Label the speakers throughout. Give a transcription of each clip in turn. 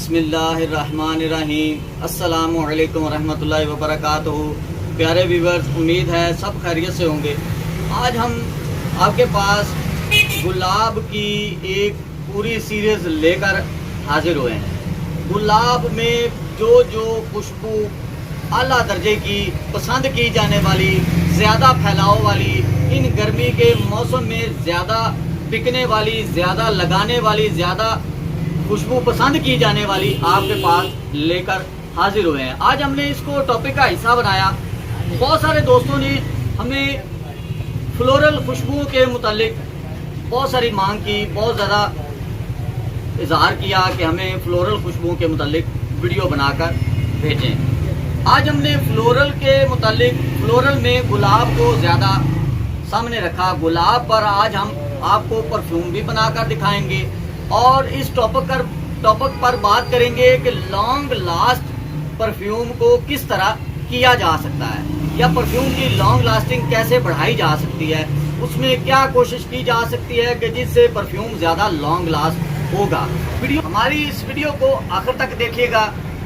Speaker 1: बिस्मिल्लाहिर्रहमानिर्रहीम। अस्सलामु अलैकुम रहमतुल्लाहि व बरकातुहू। प्यारे व्यूवर्स, उम्मीद है सब खैरियत से होंगे। आज हम आपके पास गुलाब की एक पूरी सीरीज़ लेकर हाजिर हुए हैं। गुलाब में जो जो खुशबू आला दर्जे की पसंद की जाने वाली, ज़्यादा फैलाव वाली, इन गर्मी के मौसम में ज़्यादा बिकने वाली, ज़्यादा लगाने वाली, ज़्यादा खुशबू पसंद की जाने वाली आपके पास लेकर हाजिर हुए हैं। आज हमने इसको टॉपिक का हिस्सा बनाया। बहुत सारे दोस्तों ने हमें फ्लोरल खुशबुओं के मुतालिक बहुत सारी मांग की, बहुत ज़्यादा इजहार किया कि हमें फ्लोरल खुशबुओं के मुतालिक वीडियो बनाकर भेजें। आज हमने फ्लोरल के मुतालिक, फ्लोरल में गुलाब को ज़्यादा सामने रखा। गुलाब पर आज हम आपको परफ्यूम भी बनाकर दिखाएंगे और इस टॉपिक पर बात करेंगे कि लॉन्ग लास्ट परफ्यूम को किस तरह किया जा सकता है, या परफ्यूम की लॉन्ग लास्टिंग कैसे बढ़ाई जा सकती है, उसमें क्या कोशिश की जा सकती है कि जिससे परफ्यूम ज़्यादा लॉन्ग लास्ट होगा। हमारी इस वीडियो को आखिर तक देखिएगा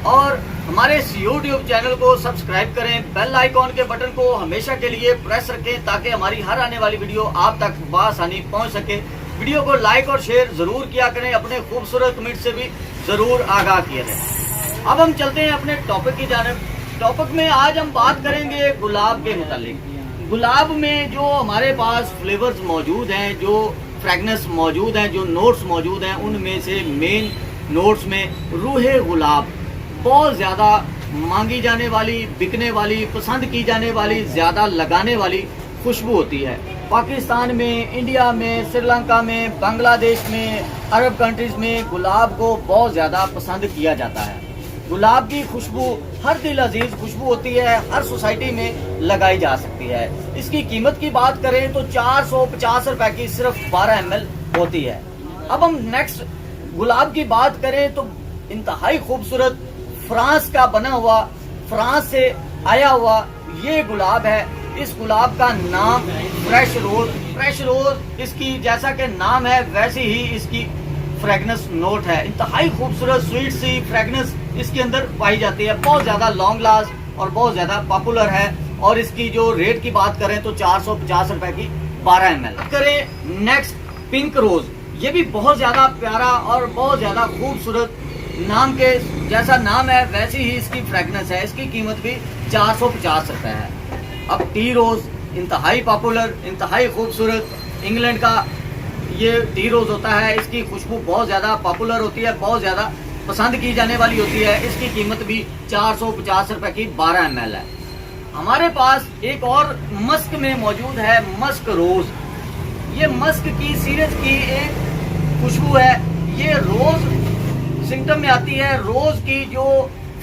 Speaker 1: और हमारे इस YouTube चैनल को सब्सक्राइब करें। बेल आइकॉन के बटन को हमेशा के लिए प्रेस रखें ताकि हमारी हर आने वाली वीडियो आप तक बआसानी पहुंच सके। वीडियो को लाइक और शेयर जरूर किया करें, अपने खूबसूरत कमेंट से भी जरूर आगाह किया जाए। अब हम चलते हैं अपने टॉपिक की जानिब। टॉपिक में आज हम बात करेंगे गुलाब के मुतालिक। गुलाब में जो हमारे पास फ्लेवर्स मौजूद हैं, जो फ्रेगनेंस मौजूद हैं, जो नोट्स मौजूद हैं, उनमें से मेन नोट्स में रूहे गुलाब बहुत ज़्यादा मांगी जाने वाली, बिकने वाली, पसंद की जाने वाली, ज़्यादा लगाने वाली खुशबू होती है। पाकिस्तान में, इंडिया में, श्रीलंका में, बांग्लादेश में, अरब कंट्रीज़ में गुलाब को बहुत ज़्यादा पसंद किया जाता है। गुलाब की खुशबू हर दिल अजीज खुशबू होती है, हर सोसाइटी में लगाई जा सकती है। इसकी कीमत की बात करें तो 450 रुपए की सिर्फ 12 ml होती है। अब हम नेक्स्ट गुलाब की बात करें तो इंतहाई खूबसूरत फ्रांस का बना हुआ, फ्रांस से आया हुआ ये गुलाब है। इस गुलाब का नाम फ्रेश रोज। फ्रेश रोज इसकी जैसा कि नाम है वैसे ही इसकी फ्रेगनेंस नोट है। इंतहाई खूबसूरत स्वीट सी फ्रेगनेंस इसके अंदर पाई जाती है। बहुत ज्यादा लॉन्ग लास्ट और बहुत ज्यादा पॉपुलर है। और इसकी जो रेट की बात करें तो 450 रुपए की 12 ml करें। नेक्स्ट पिंक रोज, ये भी बहुत ज्यादा प्यारा और बहुत ज्यादा खूबसूरत, नाम के जैसा नाम है वैसी ही इसकी फ्रेगनेंस है। इसकी कीमत भी 450 रुपए है। अब टी रोज इंतहाई पॉपुलर, इंतहाई खूबसूरत, इंग्लैंड का ये टी रोज होता है। इसकी खुशबू बहुत ज़्यादा पॉपुलर होती है, बहुत ज़्यादा पसंद की जाने वाली होती है। इसकी कीमत भी 450 रुपए की 12 ml है। हमारे पास एक और मस्क में मौजूद है, मस्क रोज। ये मस्क की सीरीज की एक खुशबू है। ये रोज सिम्टम में आती है। रोज की जो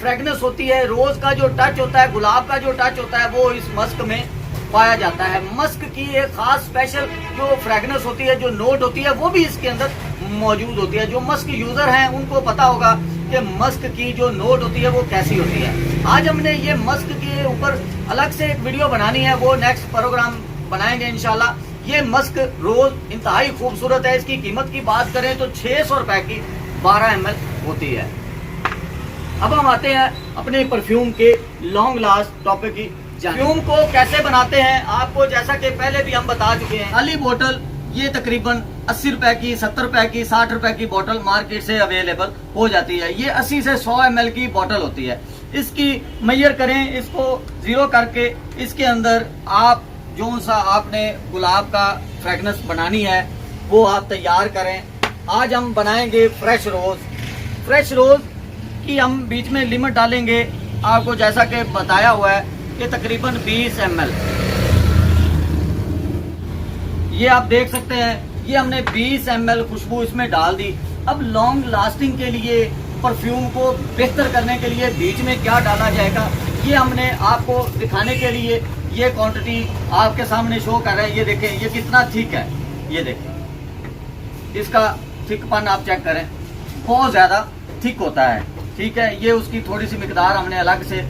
Speaker 1: फ्रेगनेंस होती है, रोज का जो टच होता है, गुलाब का जो टच होता है, वो इस मस्क में पाया जाता है। मस्क की एक खास स्पेशल जो फ्रेगनेंस होती है, जो नोट होती है, वो भी इसके अंदर मौजूद होती है। जो मस्क यूजर हैं उनको पता होगा कि मस्क की जो नोट होती है वो कैसी होती है। आज हमने ये मस्क के ऊपर अलग से एक वीडियो बनानी है, वो नेक्स्ट प्रोग्राम बनाएंगे इंशाल्लाह। ये मस्क रोज इंतहाई खूबसूरत है। इसकी कीमत की बात करें तो 600 रुपए की 12 ml होती है। अब हम आते हैं अपने परफ्यूम के लॉन्ग लास्ट टॉपिक की। परफ्यूम को कैसे बनाते हैं आपको जैसा कि पहले भी हम बता चुके हैं। खाली बोतल ये तकरीबन 80 रुपए की, 70 रुपए की, 60 रुपए की बोतल मार्केट से अवेलेबल हो जाती है। ये 80 से 100 ml की बोतल होती है। इसकी मेजर करें, इसको 0 करके इसके अंदर आप जो सा आपने गुलाब का फ्रेगनेंस बनानी है वो आप तैयार करें। आज हम बनाएंगे फ्रेश रोज। फ्रेश रोज की हम बीच में लिमिट डालेंगे आपको जैसा कि बताया हुआ है कि तकरीबन 20 ml। ये आप देख सकते हैं, ये हमने 20 ml खुशबू इसमें डाल दी। अब लॉन्ग लास्टिंग के लिए, परफ्यूम को बेहतर करने के लिए बीच में क्या डाला जाएगा ये हमने आपको दिखाने के लिए ये क्वांटिटी आपके सामने शो कर रहे हैं। ये देखें ये कितना थिक है, ये देखें इसका थिकपन आप चेक करें, बहुत ज़्यादा थिक होता है। ठीक है, ये उसकी थोड़ी सी मिकदार हमने अलग से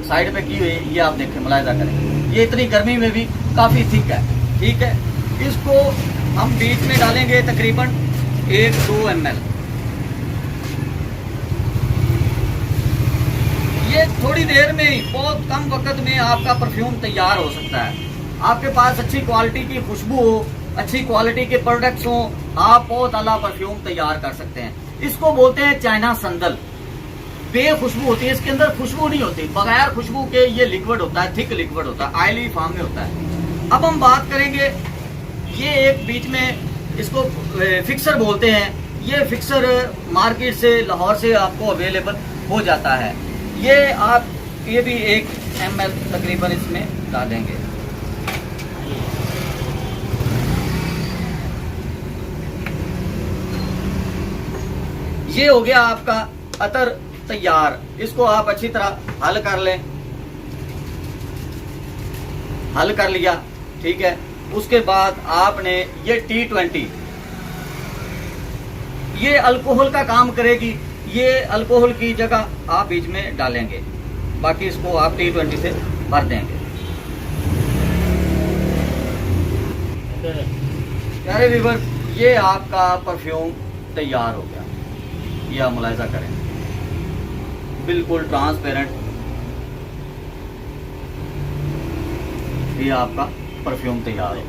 Speaker 1: साइड पे की हुई है। ये आप देखें, मुलाहिजा करें, ये इतनी गर्मी में भी काफ़ी थिक है। ठीक है, इसको हम बीच में डालेंगे तकरीबन 1-2 ml। ये थोड़ी देर में ही, बहुत कम वक्त में आपका परफ्यूम तैयार हो सकता है। आपके पास अच्छी क्वालिटी की खुशबू हो, अच्छी क्वालिटी के प्रोडक्ट्स हो, आप बहुत आला परफ्यूम तैयार कर सकते हैं। इसको बोलते हैं चाइना संदल। बेखुशबू होती है, इसके अंदर खुशबू नहीं होती, बगैर खुशबू के ये लिक्विड होता है, थिक लिक्विड होता है, ऑयली फॉर्म में होता है। अब हम बात करेंगे, ये एक बीच में इसको फिक्सर बोलते हैं। ये फिक्सर मार्केट से, लाहौर से आपको अवेलेबल हो जाता है। ये आप ये भी 1 ml तकरीबन इसमें डालेंगे। ये हो गया आपका अतर तैयार। इसको आप अच्छी तरह हल कर लें। हल कर लिया, ठीक है। उसके बाद आपने ये T20, ये अल्कोहल का काम करेगी। ये अल्कोहल की जगह आप बीच में डालेंगे, बाकी इसको आप T20 से भर देंगे। प्यारे व्यूअर्स, ये आपका परफ्यूम तैयार हो गया। ये आप मुलाहिजा करें, बिल्कुल ट्रांसपेरेंट ये आपका परफ्यूम तैयार हो।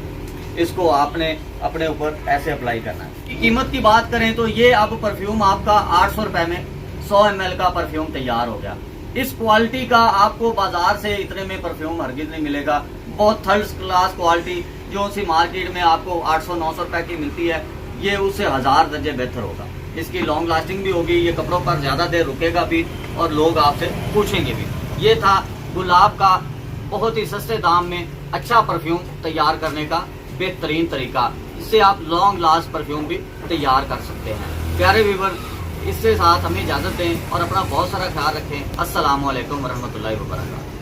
Speaker 1: इसको आपने अपने ऊपर ऐसे अप्लाई करना है। कीमत की बात करें तो ये अब परफ्यूम आपका 800 रुपए में 100 ml का परफ्यूम तैयार हो गया। इस क्वालिटी का आपको बाजार से इतने में परफ्यूम हरगिज नहीं मिलेगा। बहुत थर्ड क्लास क्वालिटी जो सी मार्केट में आपको 800-900 रुपए की मिलती है, ये उससे 1000 दर्जे बेहतर होगा। इसकी लॉन्ग लास्टिंग भी होगी, ये कपड़ों पर ज्यादा देर रुकेगा भी और लोग आपसे पूछेंगे भी। ये था गुलाब का बहुत ही सस्ते दाम में अच्छा परफ्यूम तैयार करने का बेहतरीन तरीका। इससे आप लॉन्ग लास्ट परफ्यूम भी तैयार कर सकते हैं। प्यारे व्यूअर, इससे साथ हमें इजाजत दें और अपना बहुत सारा ख्याल रखें। अस्सलाम वालेकुम रहमतुल्लाहि व बरकातहू।